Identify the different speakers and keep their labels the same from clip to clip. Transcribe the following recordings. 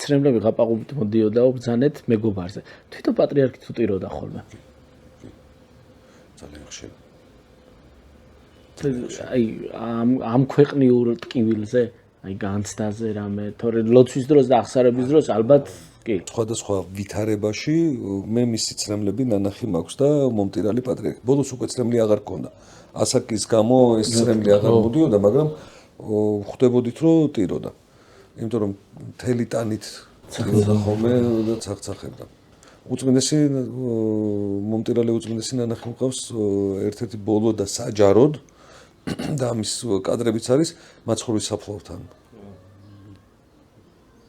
Speaker 1: სისრემლები გაყაყობით მოდიოდაო ბრძანეთ მეგობარზე. თვითონ პატრიარქი თუ ტიროდა ხოლმე.
Speaker 2: ძალიან ხშირად.
Speaker 1: აი ამ ქვეყნიურ ტკივილზე, აი განცდაზე რამე, თორე ლოცვის დროს და აღსარების დროს ალბათ კი.
Speaker 2: სხვადასხვა ვითარებაში მე მისი ცრემლები ნანახი მაქვს და მომტირალი პატრიარქი. ბოლოს უკვე ცრემლი აღარ გქონდა. ასაკის გამო ეს ცრემლი აღარ მოდიოდა, მაგრამ ხვდებოდით რომ ტიროდა. იმიტომ რომ მთელი ტანით ტიროდა ხოლმე და ცახცახებდა. უწმინდესი მომტირალი უწმინდესი ნანახი მყავს ერთ-ერთი ბოლო და საჯაროდ და ამის კადრებიც არის მაცხოვრის საფლავთან.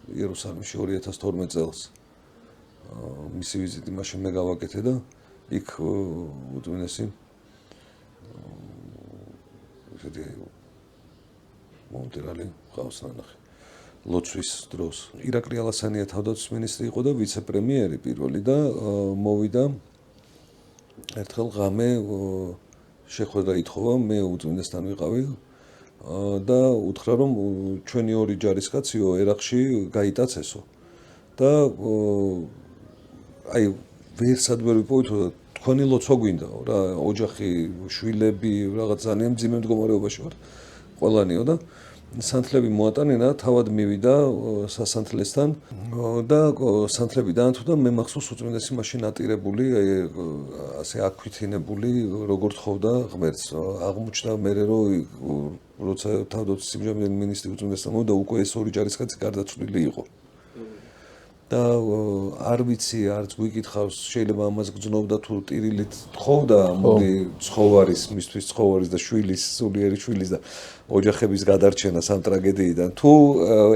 Speaker 2: იერუსალიმში 2012 წელს მისი ვიზიტი მაშინ მე გავაკეთე და იქ უწმინდესი ესეთი მომტირალი მყავს ნანახი. ლოცვის დროს ირაკლი ალასანია თავდაცვის მინისტრი იყო და ვიცე-პრემიერი პირველი და მოვიდა ერთხელ ღამე შეხვედრა ითხოვა მე უწმინდესთან ვიყავი და უთხრა რომ ჩვენი ორი ჯარისკაციო ერაყში გაიტაცესო და აი ვერსად ვერ ვიპოვით თქვენი ლოცვა გვინდაო რა ოჯახი შვილები რაღაც ძალიან მძიმე მდგომარეობაში ვარ ყველანიო და სანთლები მოატანინა თავად მივიდა სასანთლესთან და სანთლები დაანთო და მე მახსოვს უწმინდესი მაშინ ატირებული ასე აქვითინებული როგორ თხოვდა ღმერთს აღმოჩნდა მე რომ როცა თავდაცვის სიმჟავიანი მინისტრი უწმინდესთან მოვიდა უკვე ეს ორი ჯარისკაცი გარდაცვლილი იყო და არ ვიცი არც გვიკითხავს შეიძლება ამას გძნობდა თუ ტირილით თხოვდა მოდი ცხოვარის მისთვის ცხოვარის და შვილის სულიერი შვილის და ოჯახების გადარჩენას ამ ტრაგედიიდან თუ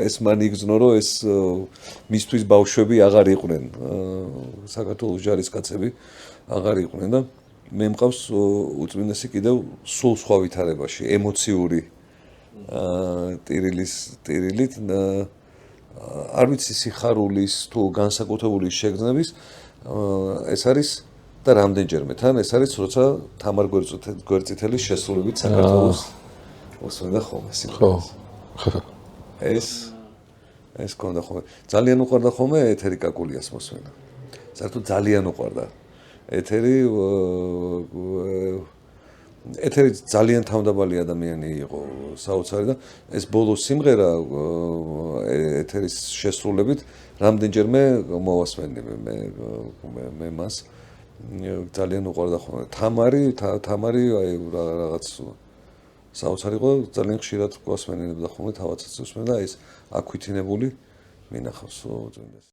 Speaker 2: ეს მან იგრძნო რომ ეს მისთვის ბავშვები აღარ იყვნენ საქართველოს ჯარისკაცები აღარ იყვნენ და მე მყავს უწმინდესი კიდევ სულ სხვა ვითარებაში ემოციური ტირილით არ ვიცი სიხარულის თუ განსაკუთრებული შეგრძნების ეს არის და რამდენჯერმე თან ეს არის როცა თამარ გვერდწითელის შესრულებით საქართველოს უსმენდა ხოლმე სიმღერას ეს კონდა ხოლმე ძალიან უყვარდა ხოლმე ეთერი კაკულიას მოსმენა საერთოდ ძალიან უყვარდა ეთერი ძალიან თავმდაბალი ადამიანი იყო საოცარი და ეს ბოლო სიმღერა ეთერის შესრულებით რამდენჯერმე მოვასმენდი მე მას ძალიან უყვარდა ხოლმე თამარი აი რაღაც საოცარი იყო ძალიან ხშირად გვასმენინებდა ხოლმე თავადაც უსმენდა ეს აქვითინებული მინახავს უწმინდეს